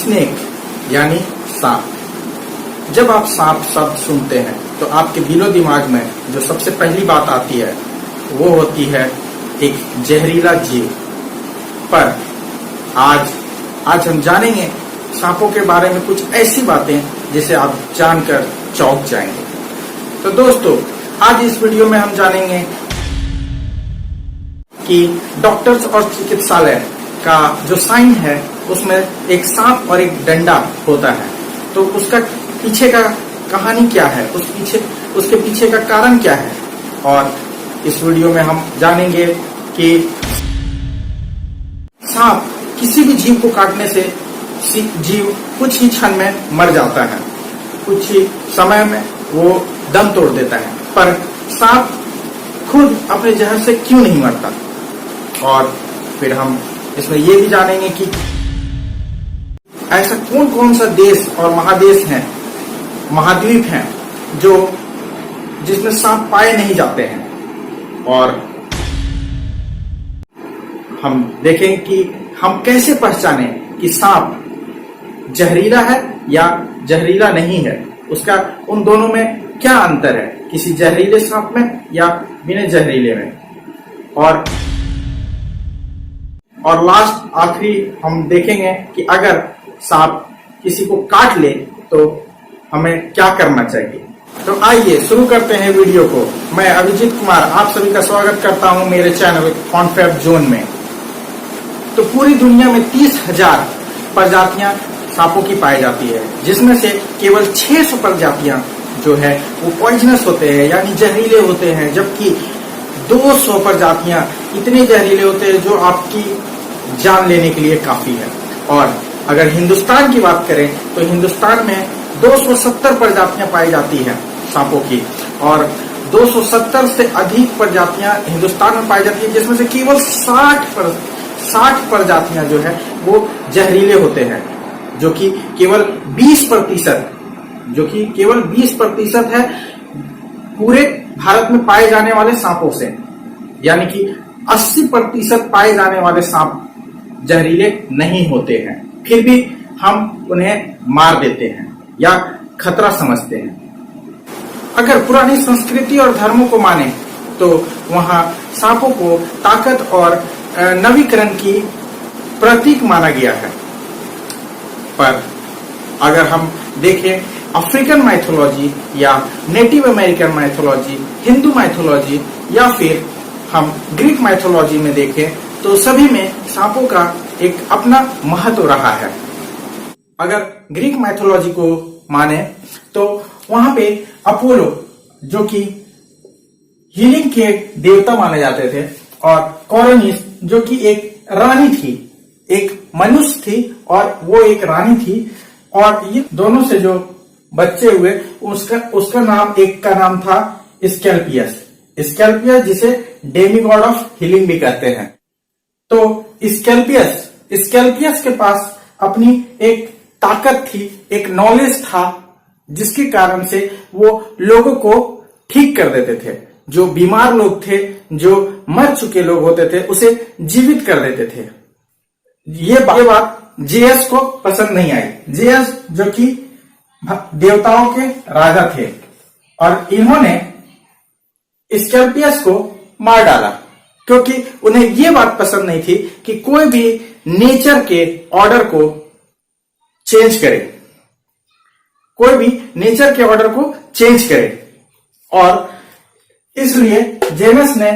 Snake यानी सांप। जब आप सांप शब्द सुनते हैं तो आपके दिलो दिमाग में जो सबसे पहली बात आती है वो होती है एक जहरीला जीव। पर आज हम जानेंगे सांपों के बारे में कुछ ऐसी बातें जिसे आप जानकर चौंक जाएंगे। तो दोस्तों, आज इस वीडियो में हम जानेंगे कि डॉक्टर्स और चिकित्सालय का जो साइन है उसमें एक सांप और एक डंडा होता है। तो उसका पीछे का कहानी क्या है, उसके पीछे का कारण क्या है, और इस वीडियो में हम जानेंगे कि सांप किसी भी जीव को काटने से जीव कुछ ही क्षण में मर जाता है, कुछ ही समय में वो दम तोड़ देता है। पर सांप खुद अपने जहर से क्यों नहीं मरता, और फिर हम इसमें ये भी जानेंगे कि ऐसा कौन कौन सा देश और महाद्वीप हैं जिसमें सांप पाए नहीं जाते हैं, और हम देखें कि हम कैसे पहचाने कि सांप जहरीला है या जहरीला नहीं है, उसका उन दोनों में क्या अंतर है, किसी जहरीले सांप में या बिना जहरीले में। और लास्ट आखिरी हम देखेंगे कि अगर सांप किसी को काट ले तो हमें क्या करना चाहिए। तो आइए शुरू करते हैं वीडियो को। मैं अभिजीत कुमार आप सभी का स्वागत करता हूं मेरे चैनल कॉन्फैब जोन में। तो पूरी दुनिया में 30,000 प्रजातियां सांपों की पाई जाती है, जिसमें से केवल 600 प्रजातियां जो है वो पॉइजनस होते हैं यानी जहरीले होते हैं, जबकि 200 प्रजातियां इतने जहरीले होते हैं जो आपकी जान लेने के लिए काफी है। और अगर हिंदुस्तान की बात करें तो हिंदुस्तान में 270 प्रजातियां पाई जाती हैं सांपों की, और 270 से अधिक प्रजातियां हिंदुस्तान में पाई जाती है, जिसमें से केवल 60 प्रजातियां जो है वो जहरीले होते हैं, जो कि केवल 20% है पूरे भारत में पाए जाने वाले सांपों से। यानी कि 80% पाए जाने वाले सांप जहरीले नहीं होते हैं, फिर भी हम उन्हें मार देते हैं या खतरा समझते हैं। अगर पुरानी संस्कृति और धर्मों को माने तो वहां सांपों को ताकत और नवीकरण की प्रतीक माना गया है। पर अगर हम देखें अफ्रीकन माइथोलॉजी या native American mythology, Hindu mythology या फिर हम ग्रीक माइथोलॉजी में देखें तो सभी में सांपों का एक अपना महत्व रहा है। अगर ग्रीक माइथोलॉजी को माने तो वहां पे अपोलो जो कि हीलिंग के देवता माने जाते थे, और कोरोनिस जो कि एक रानी थी, एक मनुष्य थी और वो एक रानी थी, और ये दोनों से जो बच्चे हुए उसका नाम, एक का नाम था स्कैल्पियस, जिसे डेमीगॉड ऑफ हीलिंग भी कहते हैं। तो स्कैल्पियस के पास अपनी एक ताकत थी, एक नॉलेज था, जिसके कारण से वो लोगों को ठीक कर देते थे। जो बीमार लोग थे, जो मर चुके लोग होते थे, उसे जीवित कर देते थे। ये बात जेएस को पसंद नहीं आई। जेएस जो कि देवताओं के राजा थे, और इन्होंने स्कैल्पियस को मार डाला, क्योंकि उन्हें ये बात पसंद नहीं थी कि कोई भी नेचर के ऑर्डर को चेंज करे, और इसलिए जेनस ने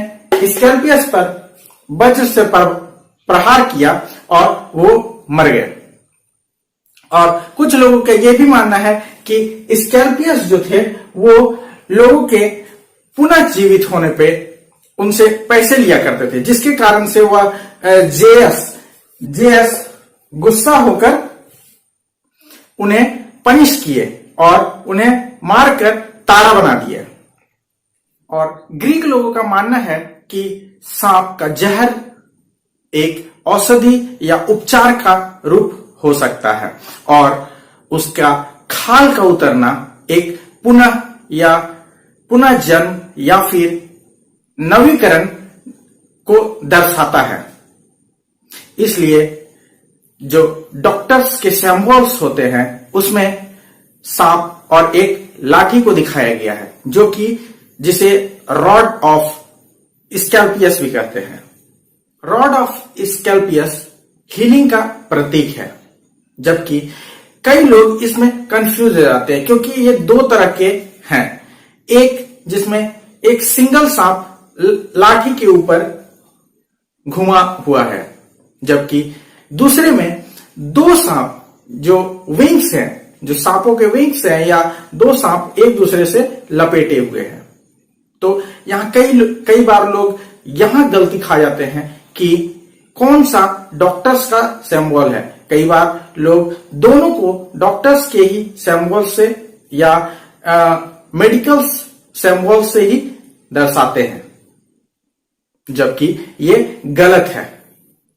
स्कैल्पियस पर वज्र से प्रहार किया और वो मर गए। और कुछ लोगों का यह भी मानना है कि स्कैल्पियस जो थे वो लोगों के पुनः जीवित होने पे उनसे पैसे लिया करते थे, जिसके कारण से वह जेएस गुस्सा होकर उन्हें पनिश किए और उन्हें मारकर तारा बना दिया। और ग्रीक लोगों का मानना है कि सांप का जहर एक औषधि या उपचार का रूप हो सकता है, और उसका खाल का उतरना एक पुनः जन्म या फिर नवीकरण को दर्शाता है। इसलिए जो डॉक्टर्स के सिंबल्स होते हैं उसमें सांप और एक लाठी को दिखाया गया है, जो कि जिसे रॉड ऑफ स्कैल्पियस भी कहते हैं। रॉड ऑफ स्कैल्पियस हीलिंग का प्रतीक है, जबकि कई लोग इसमें कंफ्यूज हो जाते हैं क्योंकि ये दो तरह के हैं। एक जिसमें एक सिंगल सांप लाठी के ऊपर घुमा हुआ है, जबकि दूसरे में दो सांप जो विंग्स हैं, जो सांपों के विंग्स हैं, या दो सांप एक दूसरे से लपेटे हुए हैं। तो यहां कई बार लोग यहां गलती खा जाते हैं कि कौन सा डॉक्टर्स का सिंबल है। कई बार लोग दोनों को डॉक्टर्स के ही सिंबल से या मेडिकल सिंबल से ही दर्शाते हैं, जबकि ये गलत है।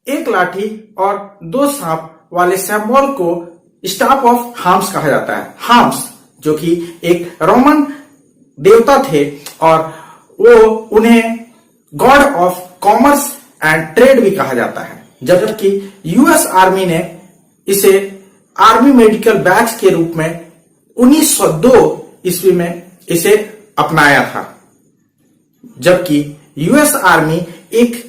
एक लाठी और दो सांप वाले सिंबल को स्टाफ ऑफ हार्म्स कहा जाता है। हार्म्स जो कि एक रोमन देवता थे और वो उन्हें God of commerce and trade भी कहा जाता है, जबकि यूएस आर्मी ने इसे आर्मी मेडिकल बैच के रूप में 1902 ईस्वी में इसे अपनाया था। जबकि यूएस आर्मी एक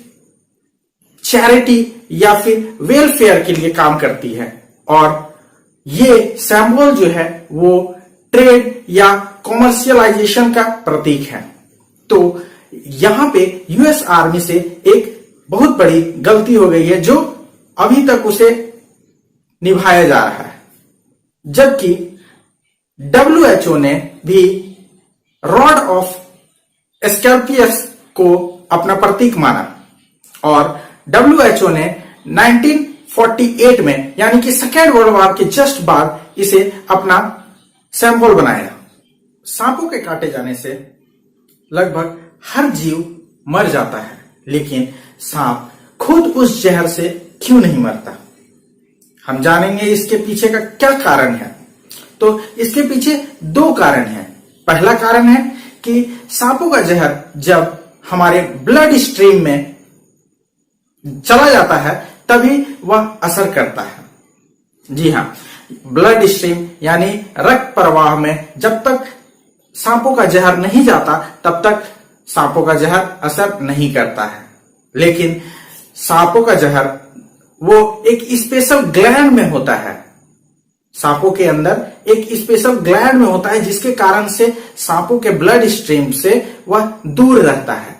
चैरिटी या फिर वेलफेयर के लिए काम करती है और ये सिंबल जो है वो ट्रेड या कॉमर्शियलाइजेशन का प्रतीक है। तो यहां पे यूएस आर्मी से एक बहुत बड़ी गलती हो गई है, जो अभी तक उसे निभाया जा रहा है। जबकि WHO ने भी रॉड ऑफ स्कैल्पियस को अपना प्रतीक माना और WHO ने 1948 में, यानी कि सेकेंड वर्ल्ड वॉर के जस्ट बाद इसे अपना सिंबल बनाया। सांपों के काटे जाने से लगभग हर जीव मर जाता है, लेकिन सांप खुद उस जहर से क्यों नहीं मरता? हम जानेंगे इसके पीछे का क्या कारण है। तो इसके पीछे दो कारण हैं। पहला कारण है कि सांपों का जहर जब हमारे ब्लड स्ट्रीम में चला जाता है तभी वह असर करता है। जी हाँ, ब्लड स्ट्रीम यानी रक्त प्रवाह में जब तक सांपों का जहर नहीं जाता तब तक सांपों का जहर असर नहीं करता है। लेकिन सांपों का जहर वो एक स्पेशल ग्लैंड में होता है। सांपों के अंदर एक स्पेशल ग्लैंड में होता है, जिसके कारण से सांपों के ब्लड स्ट्रीम से वह दूर रहता है।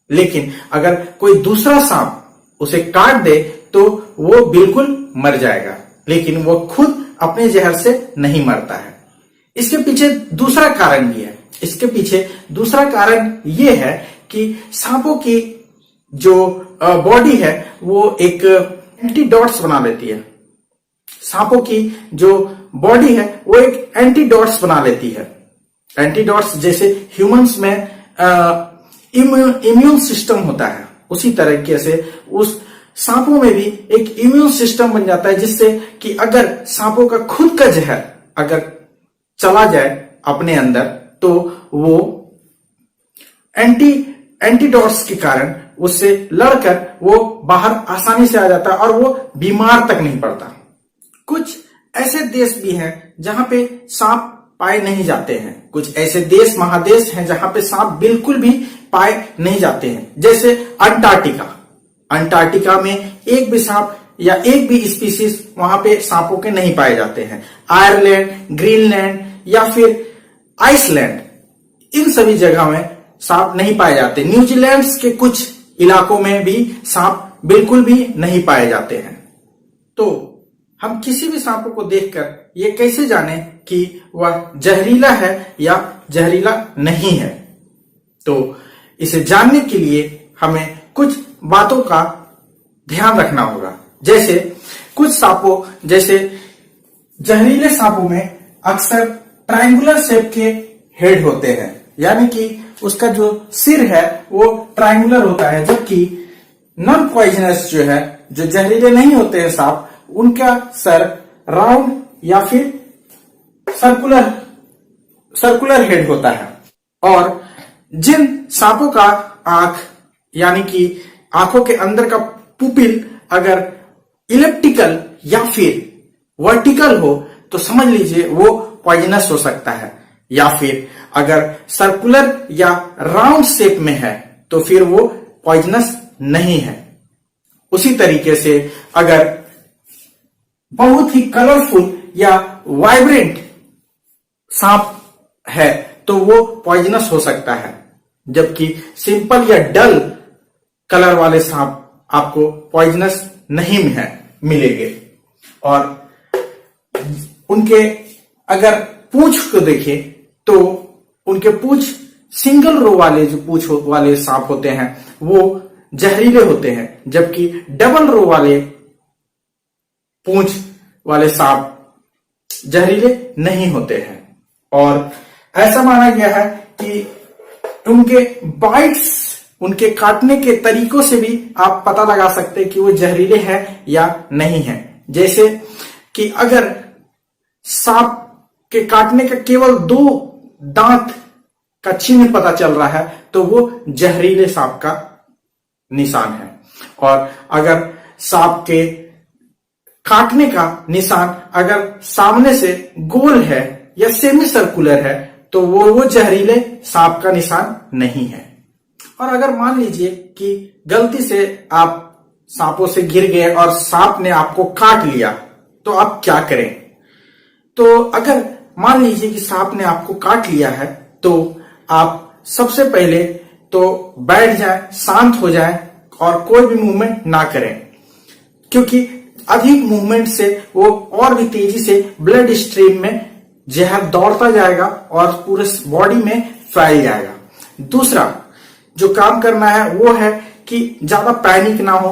लेकिन अगर कोई दूसरा सांप उसे काट दे तो वो बिल्कुल मर जाएगा, लेकिन वो खुद अपने जहर से नहीं मरता है। इसके पीछे दूसरा कारण भी है। इसके पीछे दूसरा कारण ये है कि सांपों की जो बॉडी है वो एक एंटीडॉट्स बना लेती है। सांपों की जो बॉडी है वो एक एंटीडॉट्स बना लेती है। एंटीडॉट्स जैसे ह्यूमंस में इम्यून सिस्टम होता है, उसी तरीके से उस सांपों में भी एक इम्यून सिस्टम बन जाता है, जिससे कि अगर सांपों का खुद का जहर अगर चला जाए अपने अंदर तो वो एंटीडॉट्स के कारण उससे लड़कर वो बाहर आसानी से आ जाता है और वो बीमार तक नहीं पड़ता। कुछ ऐसे देश भी हैं जहां पे सांप पाए नहीं जाते हैं। कुछ ऐसे देश महादेश हैं जहां पे सांप बिल्कुल भी पाए नहीं जाते हैं, जैसे अंटार्कटिका। अंटार्कटिका में एक भी सांप या एक भी स्पीसीज वहां पे सांपों के नहीं पाए जाते हैं। आयरलैंड, ग्रीनलैंड या फिर आइसलैंड, इन सभी जगह में सांप नहीं पाए जाते। न्यूजीलैंड के कुछ इलाकों में भी सांप बिल्कुल भी नहीं पाए जाते हैं। तो हम किसी भी सांपों को देखकर ये कैसे जाने कि वह जहरीला है या जहरीला नहीं है? तो इसे जानने के लिए हमें कुछ बातों का ध्यान रखना होगा। जैसे कुछ सांपों, जैसे जहरीले सांपों में अक्सर ट्रायंगुलर शेप के हेड होते हैं, यानी कि उसका जो सिर है वो ट्रायंगुलर होता है, जबकि नॉन पॉइजनस जो है, जो जहरीले नहीं होते हैं सांप, उनका सर राउंड या फिर सर्कुलर हेड होता है। और जिन सांपों का आंख, यानी कि आंखों के अंदर का पुपिल अगर इलिप्टिकल या फिर वर्टिकल हो तो समझ लीजिए वो पॉइजनस हो सकता है, या फिर अगर सर्कुलर या राउंड शेप में है तो फिर वो पॉइजनस नहीं है। उसी तरीके से अगर बहुत ही कलरफुल या वाइब्रेंट सांप है तो वो पॉइजनस हो सकता है, जबकि सिंपल या डल कलर वाले सांप आपको पॉइजनस नहीं मिलेंगे। और उनके अगर पूंछ को देखें तो उनके पूंछ सिंगल रो वाले जो पूंछ वाले सांप होते हैं वो जहरीले होते हैं, जबकि डबल रो वाले पूंछ वाले सांप जहरीले नहीं होते हैं। और ऐसा माना गया है कि उनके बाइट्स, उनके काटने के तरीकों से भी आप पता लगा सकते हैं कि वो जहरीले हैं या नहीं हैं। जैसे कि अगर सांप के काटने का केवल 2 दांत का चिन्ह पता चल रहा है तो वो जहरीले सांप का निशान है। और अगर सांप के काटने का निशान अगर सामने से गोल है या सेमी सर्कुलर है तो वो जहरीले सांप का निशान नहीं है। और अगर मान लीजिए कि गलती से आप सांपों से गिर गए और सांप ने आपको काट लिया तो आप क्या करें? तो अगर मान लीजिए कि सांप ने आपको काट लिया है तो आप सबसे पहले तो बैठ जाएं, शांत हो जाएं और कोई भी मूवमेंट ना करें, क्योंकि अधिक मूवमेंट से वो और भी तेजी से ब्लड स्ट्रीम में जहर दौड़ता जाएगा और पूरे बॉडी में फैल जाएगा। दूसरा जो काम करना है वो है कि ज्यादा पैनिक ना हो।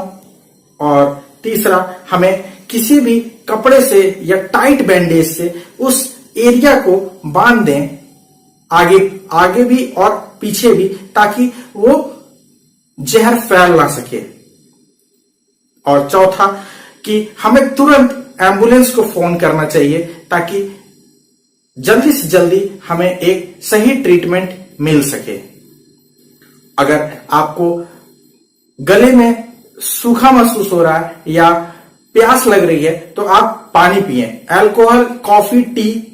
और तीसरा, हमें किसी भी कपड़े से या टाइट बैंडेज से उस एरिया को बांध दें, आगे भी और पीछे भी, ताकि वो जहर फैल ना सके। और चौथा कि हमें तुरंत एम्बुलेंस को फोन करना चाहिए ताकि जल्दी से जल्दी हमें एक सही ट्रीटमेंट मिल सके। अगर आपको गले में सूखा महसूस हो रहा है या प्यास लग रही है तो आप पानी पिएं। अल्कोहल, कॉफी, टी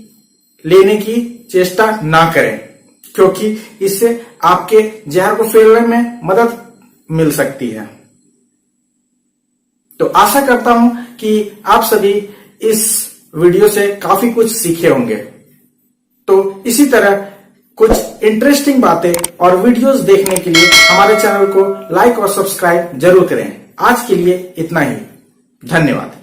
लेने की चेष्टा ना करें, क्योंकि इससे आपके जहर को फैलने में मदद मिल सकती है। तो आशा करता हूं कि आप सभी इस वीडियो से काफी कुछ सीखे होंगे। तो इसी तरह कुछ इंटरेस्टिंग बातें और वीडियोस देखने के लिए हमारे चैनल को लाइक और सब्सक्राइब जरूर करें। आज के लिए इतना ही, धन्यवाद।